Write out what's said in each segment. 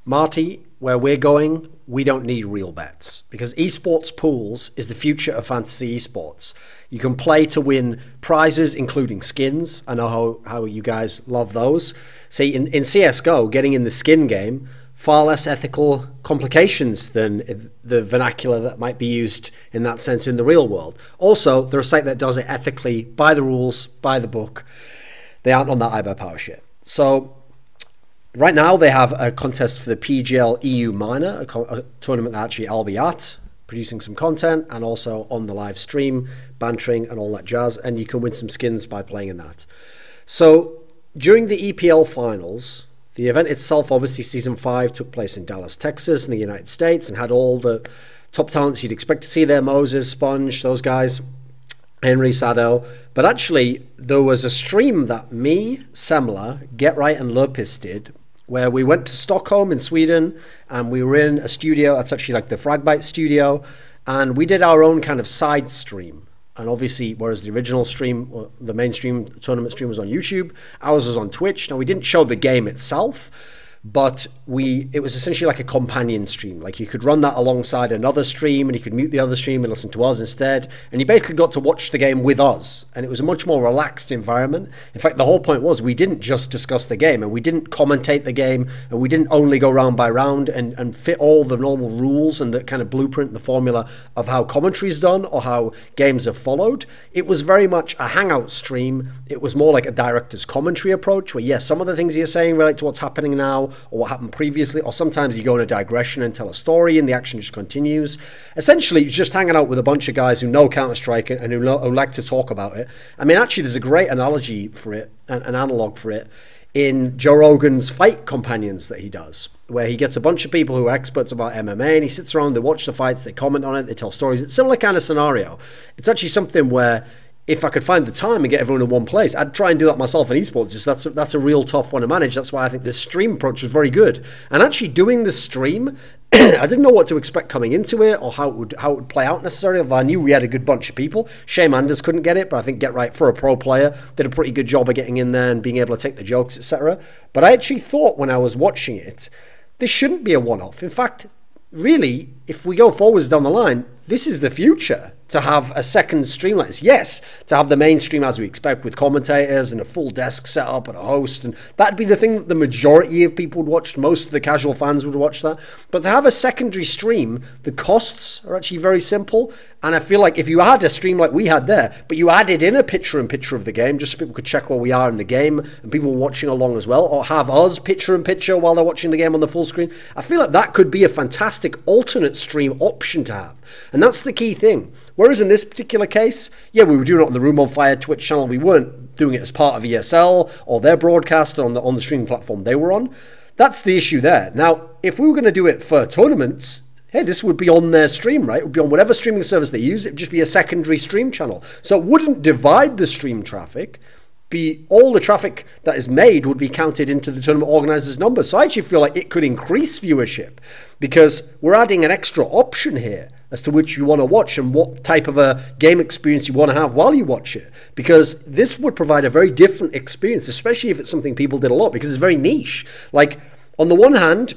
Marty, where we're going, we don't need real bets because esports pools is the future of fantasy esports. You can play to win prizes, including skins. I know how you guys love those. See, in CSGO, getting in the skin game, far less ethical complications than the vernacular that might be used in that sense in the real world. Also, they're a site that does it ethically, by the rules, by the book. They aren't on that iBuyPower shit. So right now they have a contest for the PGL EU Minor, a tournament that actually I'll be at, producing some content and also on the live stream, bantering and all that jazz. And you can win some skins by playing in that. So during the EPL finals, the event itself, obviously Season 5 took place in Dallas, Texas in the United States and had all the top talents you'd expect to see there, Moses, Sponge, those guys, Henry, Sado. But actually, there was a stream that me, Semler, Get Right and Lurpis did, where we went to Stockholm in Sweden and we were in a studio, that's actually like the Fragbite studio, and we did our own kind of side stream. And obviously, whereas the original stream, or the mainstream tournament stream was on YouTube, ours was on Twitch. Now, we didn't show the game itself, but it was essentially like a companion stream. Like you could run that alongside another stream and you could mute the other stream and listen to us instead. And you basically got to watch the game with us. And it was a much more relaxed environment. In fact, the whole point was we didn't just discuss the game and we didn't commentate the game and we didn't only go round by round and fit all the normal rules and the kind of blueprint, the formula of how commentary is done or how games are followed. It was very much a hangout stream. It was more like a director's commentary approach where, yes, some of the things you're saying relate to what's happening now or what happened previously, or sometimes you go in a digression and tell a story and the action just continues. Essentially, you're just hanging out with a bunch of guys who know Counter-Strike and who like to talk about it. I mean, actually, there's a great analogy for it, an analog for it, in Joe Rogan's Fight Companions that he does, where he gets a bunch of people who are experts about MMA and he sits around, they watch the fights, they comment on it, they tell stories. It's a similar kind of scenario. It's actually something where if I could find the time and get everyone in one place, I'd try and do that myself in esports. Just that's a real tough one to manage. That's why I think this stream approach was very good. And actually doing the stream, I didn't know what to expect coming into it or how it would play out necessarily. Although I knew we had a good bunch of people. Shame Anders couldn't get it, but I think Get Right, for a pro player, did a pretty good job of getting in there and being able to take the jokes, etc. But I actually thought when I was watching it, this shouldn't be a one-off. In fact, really, if we go forwards down the line, this is the future, to have a second stream like this. Yes, to have the main stream as we expect with commentators and a full desk setup and a host, and that'd be the thing that the majority of people would watch. Most of the casual fans would watch that. But to have a secondary stream, the costs are actually very simple. And I feel like if you had a stream like we had there, but you added in a picture-in-picture of the game, just so people could check where we are in the game and people were watching along as well, or have us picture-in-picture while they're watching the game on the full screen, I feel like that could be a fantastic alternate stream option to have. And that's the key thing. Whereas in this particular case, yeah, we were doing it on the Room on Fire Twitch channel. We weren't doing it as part of ESL or their broadcast on the streaming platform they were on. That's the issue there. Now, if we were going to do it for tournaments, hey, this would be on their stream, right? It would be on whatever streaming service they use. It would just be a secondary stream channel. So it wouldn't divide the stream traffic. All the traffic that is made would be counted into the tournament organizers' numbers. So I actually feel like it could increase viewership because we're adding an extra option here as to which you want to watch and what type of a game experience you want to have while you watch it. Because this would provide a very different experience, especially if it's something people did a lot, because it's very niche. Like, on the one hand,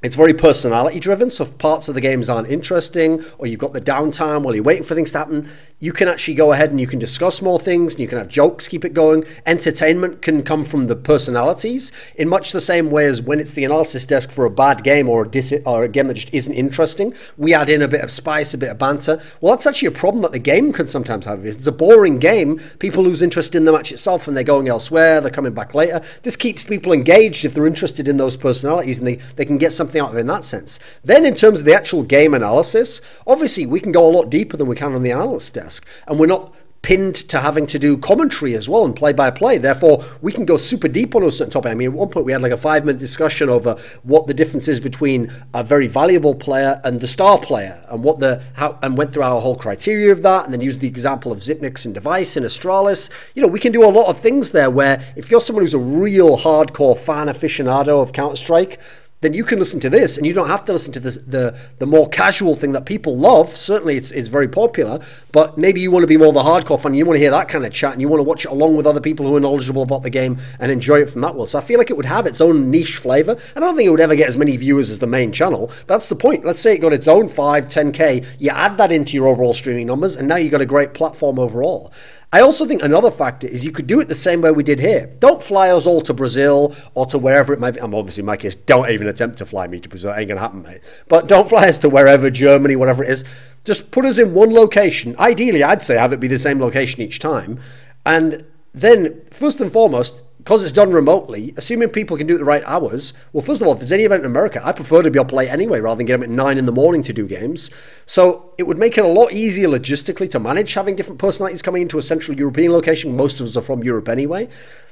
it's very personality driven, so if parts of the games aren't interesting or you've got the downtime while you're waiting for things to happen, you can actually go ahead and you can discuss more things and you can have jokes, keep it going. Entertainment can come from the personalities in much the same way as when it's the analysis desk for a bad game or a game that just isn't interesting. We add in a bit of spice, a bit of banter. Well, that's actually a problem that the game can sometimes have. If it's a boring game, people lose interest in the match itself and they're going elsewhere, they're coming back later. This keeps people engaged if they're interested in those personalities and they can get something out of it in that sense. Then in terms of the actual game analysis, obviously we can go a lot deeper than we can on the analyst desk. And we're not pinned to having to do commentary as well and play-by-play. Therefore, we can go super deep on a certain topic. I mean, at one point we had like a 5-minute discussion over what the difference is between a very valuable player and the star player, and and went through our whole criteria of that, and then used the example of Zipnix and Device and Astralis. You know, we can do a lot of things there where if you're someone who's a real hardcore fan aficionado of Counter-Strike, then you can listen to this, and you don't have to listen to the more casual thing that people love. Certainly, it's very popular, but maybe you want to be more of a hardcore fan. You want to hear that kind of chat, and you want to watch it along with other people who are knowledgeable about the game and enjoy it from that world. So I feel like it would have its own niche flavor. I don't think it would ever get as many viewers as the main channel, but that's the point. Let's say it got its own 5, 10K. You add that into your overall streaming numbers, and now you've got a great platform overall. I also think another factor is you could do it the same way we did here. Don't fly us all to Brazil or to wherever it might be. I'm obviously, in my case, don't even attempt to fly me to Brazil. It ain't going to happen, mate. But don't fly us to wherever, Germany, whatever it is. Just put us in one location. Ideally, I'd say have it be the same location each time. And then, first and foremost, because it's done remotely, assuming people can do it the right hours, well, first of all, if there's any event in America, I prefer to be up late anyway rather than get them at 9 in the morning to do games. So it would make it a lot easier logistically to manage having different personalities coming into a Central European location. Most of us are from Europe anyway.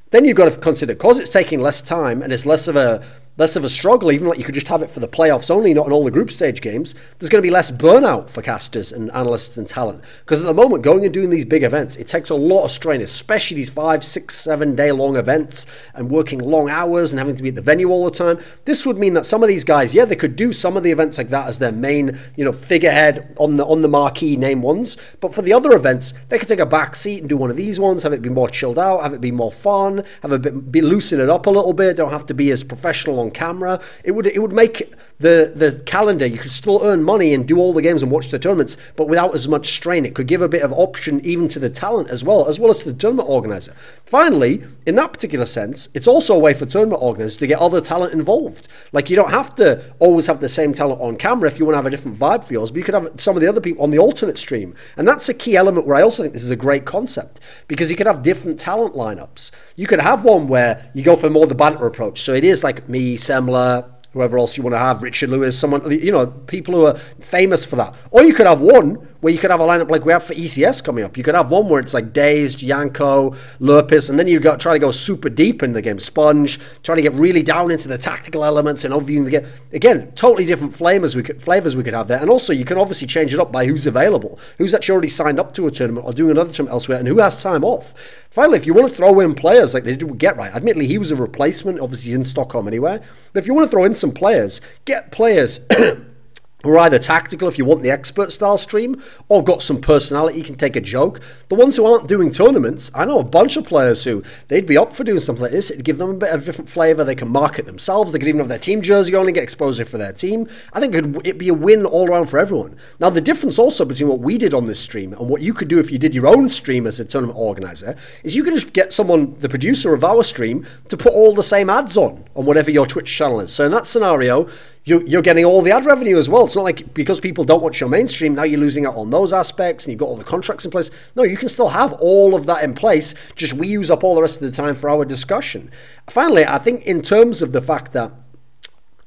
Then you've got to consider, because it's taking less time and it's less of a struggle, even like you could just have it for the playoffs only, not in all the group stage games, there's going to be less burnout for casters and analysts and talent. Because at the moment, going and doing these big events, it takes a lot of strain, especially these 5, 6, 7 day long events and working long hours and having to be at the venue all the time. This would mean that some of these guys, yeah, they could do some of the events like that as their main, figurehead on the marquee name ones. But for the other events, they could take a back seat and do one of these ones, have it be more chilled out, have it be more fun, have a bit, be loosen it up a little bit, don't have to be as professional on camera. It would make the calendar, you could still earn money and do all the games and watch the tournaments, but without as much strain. It could give a bit of option even to the talent as well as to the tournament organizer. Finally, in that particular sense, it's also a way for tournament organizers to get other talent involved. Like, you don't have to always have the same talent on camera if you want to have a different vibe for yours, but you could have some of the other people on the alternate stream. And that's a key element where I also think this is a great concept, because you could have different talent lineups. You could have one where you go for more the banter approach. So it is like me, Semler, whoever else you want to have, Richard Lewis, someone, people who are famous for that. Or you could have one where you could have a lineup like we have for ECS coming up. You could have one where it's like Dazed, Yanko, Lurpis, and then you got try to go super deep in the game. Sponge, trying to get really down into the tactical elements and overviewing the game. Again, totally different flavors we could have there. And also, you can obviously change it up by who's available, who's actually already signed up to a tournament or doing another tournament elsewhere, and who has time off. Finally, if you want to throw in players like they did with Get Right, admittedly he was a replacement, obviously he's in Stockholm anyway, but if you want to throw in some players, get players who are either tactical if you want the expert style stream, or got some personality, you can take a joke. The ones who aren't doing tournaments, I know a bunch of players who they'd be up for doing something like this. It'd give them a bit of a different flavour. They can market themselves. They could even have their team jersey on and get exposure for their team. I think it'd be a win all around for everyone. Now, the difference also between what we did on this stream and what you could do if you did your own stream as a tournament organizer is you can just get someone, the producer of our stream, to put all the same ads on whatever your Twitch channel is. So in that scenario, you're getting all the ad revenue as well. It's not like because people don't watch your mainstream, now you're losing out on those aspects and you've got all the contracts in place. No, you can still have all of that in place, just we use up all the rest of the time for our discussion. Finally, I think in terms of the fact that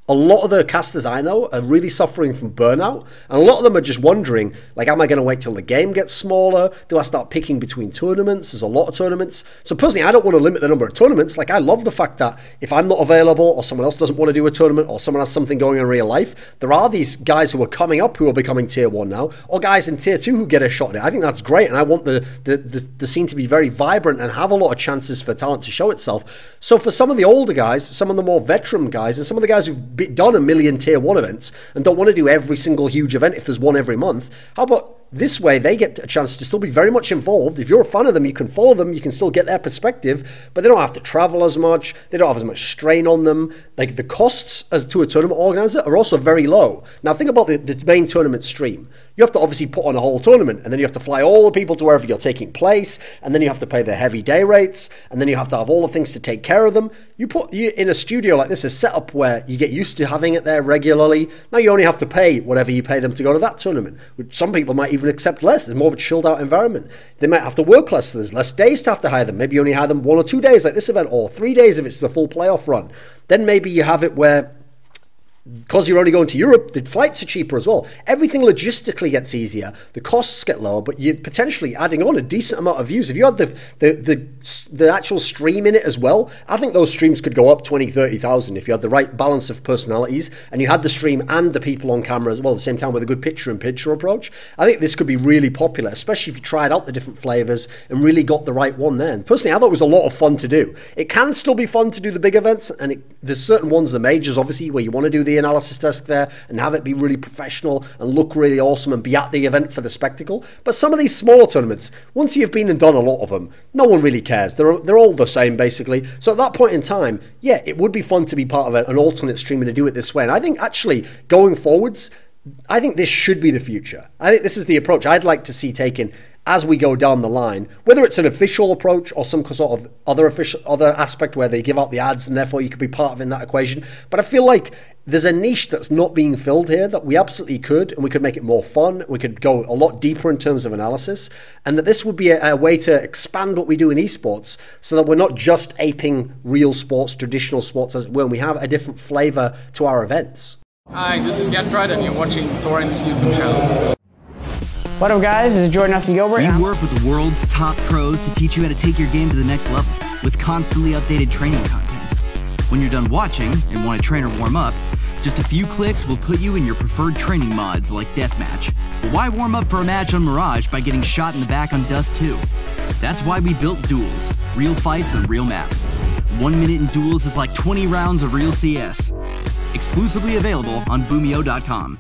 a lot of the casters I know are really suffering from burnout, and a lot of them are just wondering, like, am I going to wait till the game gets smaller? Do I start picking between tournaments? There's a lot of tournaments. So personally, I don't want to limit the number of tournaments. Like, I love the fact that if I'm not available or someone else doesn't want to do a tournament or someone has something going in real life, there are these guys who are coming up who are becoming tier 1 now, or guys in tier 2 who get a shot at it. I think that's great, and I want the scene to be very vibrant and have a lot of chances for talent to show itself. So for some of the older guys, some of the more veteran guys, and some of the guys who've done a million tier 1 events and don't want to do every single huge event if there's one every month, how about this way they get a chance to still be very much involved? If you're a fan of them, you can follow them, you can still get their perspective, but they don't have to travel as much, they don't have as much strain on them. Like, the costs as to a tournament organizer are also very low. Now think about the main tournament stream. You have to obviously put on a whole tournament, and then you have to fly all the people to wherever you're taking place, and then you have to pay their heavy day rates, and then you have to have all the things to take care of them. You in a studio like this, a setup where you get used to having it there regularly. Now you only have to pay whatever you pay them to go to that tournament, which some people might even accept less. It's more of a chilled out environment. They might have to work less, so there's less days to have to hire them. Maybe you only hire them 1 or 2 days like this event, or 3 days if it's the full playoff run. Then maybe you have it where because you're only going to Europe, the flights are cheaper as well. Everything logistically gets easier. The costs get lower, but you're potentially adding on a decent amount of views. If you had the actual stream in it as well, I think those streams could go up 20, 30,000 if you had the right balance of personalities and you had the stream and the people on camera as well at the same time with a good picture-in-picture approach. I think this could be really popular, especially if you tried out the different flavors and really got the right one there. And personally, I thought it was a lot of fun to do. It can still be fun to do the big events, and there's certain ones, the majors, obviously, where you want to do the analysis desk there and have it be really professional and look really awesome and be at the event for the spectacle. But some of these smaller tournaments, once you've been and done a lot of them, no one really cares. They're all the same, basically. So at that point in time, yeah, it would be fun to be part of an alternate stream and to do it this way. And I think actually going forwards, I think this should be the future. I think this is the approach I'd like to see taken as we go down the line, whether it's an official approach or some sort of other aspect where they give out the ads and therefore you could be part of in that equation. But I feel like there's a niche that's not being filled here that we absolutely could, and we could make it more fun. We could go a lot deeper in terms of analysis, and that this would be a way to expand what we do in esports so that we're not just aping real sports, traditional sports as it were, and we have a different flavor to our events. Hi, this is Gentride and you're watching Thorin's YouTube channel. What up guys, this is Jordan Gilbert. We work with the world's top pros to teach you how to take your game to the next level with constantly updated training content. When you're done watching and want to train or warm up, just a few clicks will put you in your preferred training mods like Deathmatch. But why warm up for a match on Mirage by getting shot in the back on Dust 2? That's why we built Duels, real fights and real maps. 1 minute in Duels is like 20 rounds of real CS. Exclusively available on Boomeo.com.